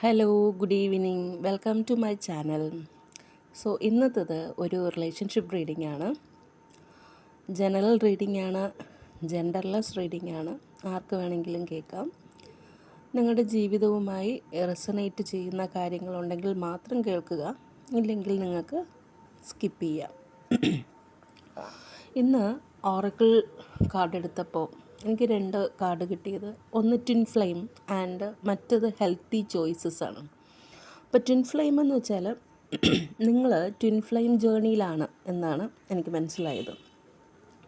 Hello, good evening. Welcome to my channel. ഇന്നത്തേത് ഒരു relationship reading ആണ്. ജനറൽ റീഡിംഗ് ആണ്, ജെൻഡർലെസ് റീഡിംഗ് ആണ്. ആർക്ക് വേണമെങ്കിലും കേൾക്കാം. നിങ്ങളുടെ ജീവിതവുമായി റെസണേറ്റ് ചെയ്യുന്ന കാര്യങ്ങളുണ്ടെങ്കിൽ മാത്രം കേൾക്കുക, ഇല്ലെങ്കിൽ നിങ്ങൾക്ക് സ്കിപ്പ് ചെയ്യാം. ഇന്ന് ഓറക്കിൾ കാർഡ് എടുത്തപ്പോൾ എനിക്ക് 2 കാർഡ് കിട്ടിയത്. ഒന്ന് ട്വിൻ ഫ്ലെയിം ആൻഡ് മറ്റത് ഹെൽത്തി ചോയ്സസ് ആണ്. അപ്പോൾ ട്വിൻ ഫ്ലെയിം എന്ന് വെച്ചാൽ നിങ്ങൾ ട്വിൻ ഫ്ലെയിം ജേണിയിലാണ് എന്നാണ് എനിക്ക് മനസ്സിലായത്.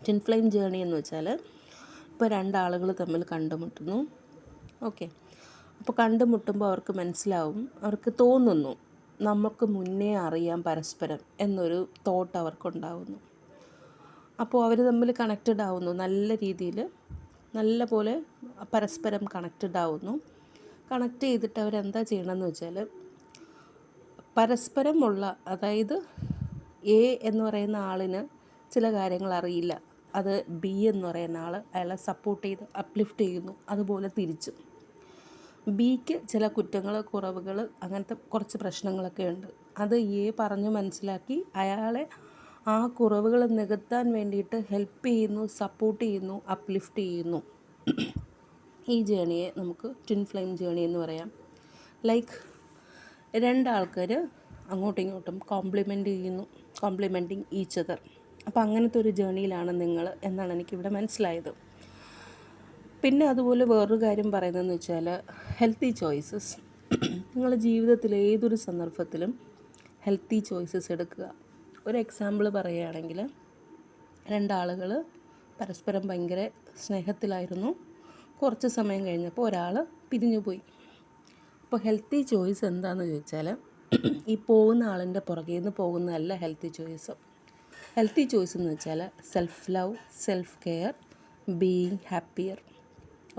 ട്വിൻ ഫ്ലെയിം ജേണി എന്ന് വെച്ചാൽ ഇപ്പോൾ 2 ആളുകൾ തമ്മിൽ കണ്ടുമുട്ടുന്നു. ഓക്കെ, അപ്പോൾ കണ്ടുമുട്ടുമ്പോൾ അവർക്ക് മനസ്സിലാവും, അവർക്ക് തോന്നുന്നു നമുക്ക് മുന്നേ അറിയാം പരസ്പരം എന്നൊരു തോട്ട് അവർക്കുണ്ടാവുന്നു. അപ്പോൾ അവർ തമ്മിൽ കണക്റ്റഡ് ആവുന്നു, നല്ല രീതിയിൽ നല്ല പോലെ പരസ്പരം കണക്റ്റഡ് ആവുന്നു. കണക്റ്റ് ചെയ്തിട്ട് അവരെന്താ ചെയ്യണമെന്ന് വെച്ചാൽ പരസ്പരമുള്ള, അതായത് എ എന്ന് പറയുന്ന ആളിന് ചില കാര്യങ്ങൾ അറിയില്ല, അത് ബി എന്ന് പറയുന്ന ആൾ അയാളെ സപ്പോർട്ട് ചെയ്ത് അപ്ലിഫ്റ്റ് ചെയ്യുന്നു. അതുപോലെ തിരിച്ചും ബിക്ക് ചില കുറ്റങ്ങൾ, കുറവുകൾ, അങ്ങനത്തെ കുറച്ച് പ്രശ്നങ്ങളൊക്കെ ഉണ്ട്. അത് എ പറഞ്ഞു മനസ്സിലാക്കി അയാളെ ആ കുറവുകൾ നികത്താൻ വേണ്ടിയിട്ട് ഹെൽപ്പ് ചെയ്യുന്നു, സപ്പോർട്ട് ചെയ്യുന്നു, അപ്ലിഫ്റ്റ് ചെയ്യുന്നു. ഈ ജേണിയെ നമുക്ക് ട്വിൻ ഫ്ലെയിം ജേണി എന്ന് പറയാം. ലൈക്ക് 2 ആൾക്കാർ അങ്ങോട്ടും ഇങ്ങോട്ടും കോംപ്ലിമെൻറ്റിങ് ഈച്ച് അതർ. അപ്പോൾ അങ്ങനത്തെ ഒരു ജേണിയിലാണ് നിങ്ങൾ എന്നാണ് എനിക്കിവിടെ മനസ്സിലായത്. പിന്നെ അതുപോലെ വേറൊരു കാര്യം പറയുന്നതെന്ന് വെച്ചാൽ ഹെൽത്തി ചോയ്സസ്. നിങ്ങളുടെ ജീവിതത്തിൽ ഏതൊരു സന്ദർഭത്തിലും ഹെൽത്തി ചോയ്സസ് എടുക്കുക. ഒരു എക്സാമ്പിൾ പറയുകയാണെങ്കിൽ 2 ആളുകൾ പരസ്പരം ഭയങ്കര സ്നേഹത്തിലായിരുന്നു. കുറച്ച് സമയം കഴിഞ്ഞപ്പോൾ ഒരാൾ പിരിഞ്ഞുപോയി. അപ്പോൾ ഹെൽത്തി ചോയ്സ് എന്താണെന്ന് ചോദിച്ചാൽ ഈ പോകുന്ന ആളിൻ്റെ പുറകെ നിന്ന് പോകുന്നതല്ല ഹെൽത്തി ചോയ്സ്. ഹെൽത്തി ചോയ്സ് എന്ന് വെച്ചാൽ self love, self care, being happier.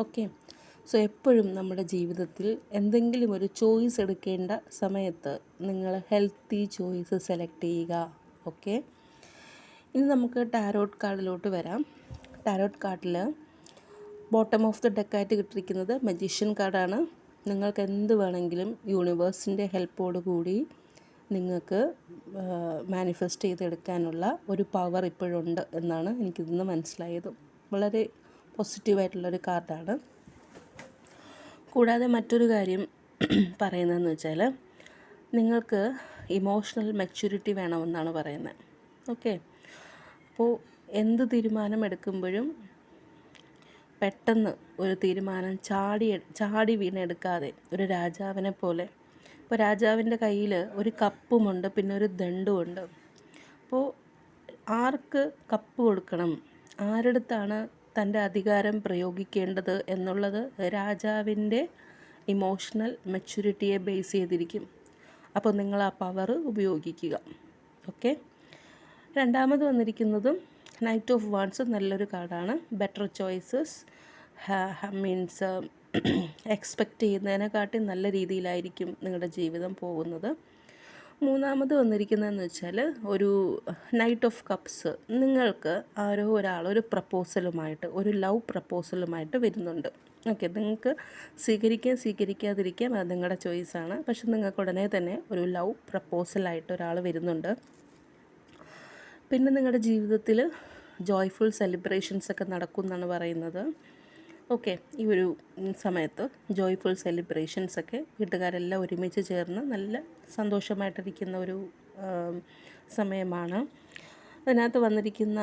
Okay, എപ്പോഴും നമ്മുടെ ജീവിതത്തിൽ എന്തെങ്കിലും ഒരു ചോയ്സ് എടുക്കേണ്ട സമയത്ത് നിങ്ങൾ ഹെൽത്തി ചോയ്സ് സെലക്ട് ചെയ്യുക. ഓക്കെ, ഇനി നമുക്ക് ടാരോട്ട് കാർഡിലോട്ട് വരാം. ടാരോട്ട് കാർഡിൽ ബോട്ടം ഓഫ് ദ ഡെക്കായിട്ട് കിട്ടിയിരിക്കുന്നത് മജീഷ്യൻ കാർഡാണ്. നിങ്ങൾക്ക് എന്ത് വേണമെങ്കിലും യൂണിവേഴ്സിൻ്റെ ഹെൽപ്പോട് കൂടി നിങ്ങൾക്ക് മാനിഫെസ്റ്റ് ചെയ്തെടുക്കാനുള്ള ഒരു പവർ ഇപ്പോഴുണ്ട് എന്നാണ് എനിക്കിന്ന് മനസ്സിലായത്. വളരെ പോസിറ്റീവായിട്ടുള്ളൊരു കാർഡാണ്. കൂടാതെ മറ്റൊരു കാര്യം പറയുന്നതെന്ന് വെച്ചാൽ നിങ്ങൾക്ക് ഇമോഷണൽ മെച്യൂരിറ്റി വേണമെന്നാണ് പറയുന്നത്. ഓക്കെ, അപ്പോൾ എന്ത് തീരുമാനം എടുക്കുമ്പോഴും പെട്ടെന്ന് ഒരു തീരുമാനം ചാടി വീണെടുക്കാതെ ഒരു രാജാവിനെ പോലെ. ഇപ്പോൾ രാജാവിൻ്റെ കയ്യിൽ ഒരു കപ്പുമുണ്ട്, പിന്നെ ഒരു ദണ്ഡുമുണ്ട്. അപ്പോൾ ആർക്ക് കപ്പ് കൊടുക്കണം, ആരുടെടുത്താണ് തൻ്റെ അധികാരം പ്രയോഗിക്കേണ്ടത് എന്നുള്ളത് രാജാവിൻ്റെ ഇമോഷണൽ മെച്യൂരിറ്റിയെ ബേസ് ചെയ്തിരിക്കും. അപ്പോൾ നിങ്ങൾ ആ പവർ ഉപയോഗിക്കുക. ഓക്കെ, രണ്ടാമത് വന്നിരിക്കുന്നതും നൈറ്റ് ഓഫ് വാൺസ്. നല്ലൊരു കാർഡാണ്. ബെറ്റർ ചോയ്സസ് മീൻസ് എക്സ്പെക്റ്റ് ചെയ്യുന്നതിനെക്കാട്ടി നല്ല രീതിയിലായിരിക്കും നിങ്ങളുടെ ജീവിതം പോകുന്നത്. മൂന്നാമത് വന്നിരിക്കുന്നതെന്ന് വെച്ചാൽ ഒരു നൈറ്റ് ഓഫ് കപ്സ്. നിങ്ങൾക്ക് ആരോ ഒരാൾ ഒരു പ്രപ്പോസലുമായിട്ട്, ഒരു ലവ് പ്രപ്പോസലുമായിട്ട് വരുന്നുണ്ട്. ഓക്കെ, നിങ്ങൾക്ക് സ്വീകരിക്കാതിരിക്കാം, അത് നിങ്ങളുടെ ചോയ്സാണ്. പക്ഷെ നിങ്ങൾക്ക് ഉടനെ തന്നെ ഒരു ലവ് പ്രപ്പോസലായിട്ട് ഒരാൾ വരുന്നുണ്ട്. പിന്നെ നിങ്ങളുടെ ജീവിതത്തിൽ ജോയ്ഫുൾ സെലിബ്രേഷൻസൊക്കെ നടക്കും എന്നാണ് പറയുന്നത്. ഓക്കെ, ഈ ഒരു സമയത്ത് ജോയ്ഫുൾ സെലിബ്രേഷൻസൊക്കെ വീട്ടുകാരെല്ലാം ഒരുമിച്ച് ചേർന്ന് നല്ല സന്തോഷമായിട്ടിരിക്കുന്ന ഒരു സമയമാണ്. അതിനകത്ത് വന്നിരിക്കുന്ന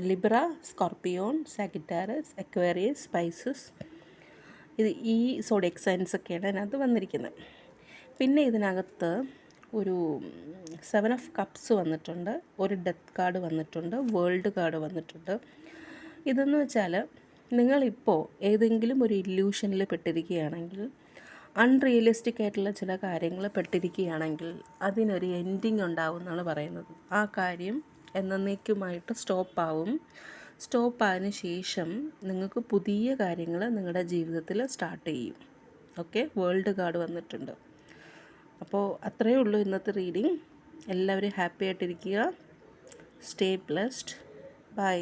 ലിബ്ര, സ്കോർപ്പിയോൺ, സാഗിറ്റാറസ്, അക്വേറിയസ്, സ്പൈസസ്, ഈ സോഡിയക് സൈൻസൊക്കെയാണ് അതിനകത്ത് വന്നിരിക്കുന്നത്. പിന്നെ ഇതിനകത്ത് ഒരു 7 ഓഫ് കപ്സ് വന്നിട്ടുണ്ട്, ഒരു ഡെത്ത് കാർഡ് വന്നിട്ടുണ്ട്, വേൾഡ് കാർഡ് വന്നിട്ടുണ്ട്. ഇതെന്ന് വെച്ചാൽ നിങ്ങളിപ്പോൾ ഏതെങ്കിലും ഒരു ഇല്യൂഷനിൽ പെട്ടിരിക്കുകയാണെങ്കിൽ, അൺറിയലിസ്റ്റിക് ആയിട്ടുള്ള ചില കാര്യങ്ങൾ പെട്ടിരിക്കുകയാണെങ്കിൽ അതിനൊരു എൻഡിങ് ഉണ്ടാവും എന്നാണ് പറയുന്നത്. ആ കാര്യം എന്നേക്കുമായിട്ട് സ്റ്റോപ്പായതിനു ശേഷം നിങ്ങൾക്ക് പുതിയ കാര്യങ്ങൾ നിങ്ങളുടെ ജീവിതത്തിൽ സ്റ്റാർട്ട് ചെയ്യും. ഓക്കെ, വേൾഡ് കാർഡ് വന്നിട്ടുണ്ട്. അപ്പോൾ അത്രയേ ഉള്ളൂ ഇന്നത്തെ റീഡിങ്. എല്ലാവരും ഹാപ്പി ആയിട്ടിരിക്കുക. Stay blessed. ബൈ.